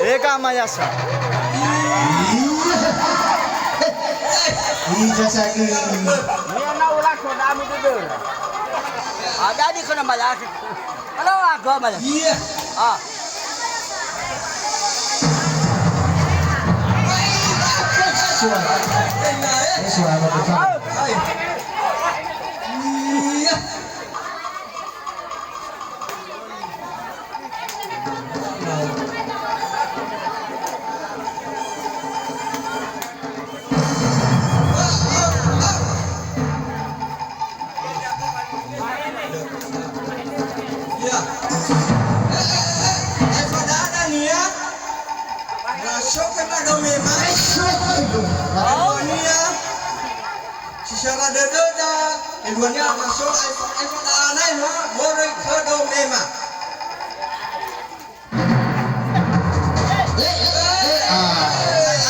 Eka mayasa. Iya saking. Niya na ulah ko dami dito. Ada di ko na malaki. Ano ako malaki? Iya. Ah. Suara besar. Iya. Siapa ada masuk, iPhone aneh, boleh ke domema.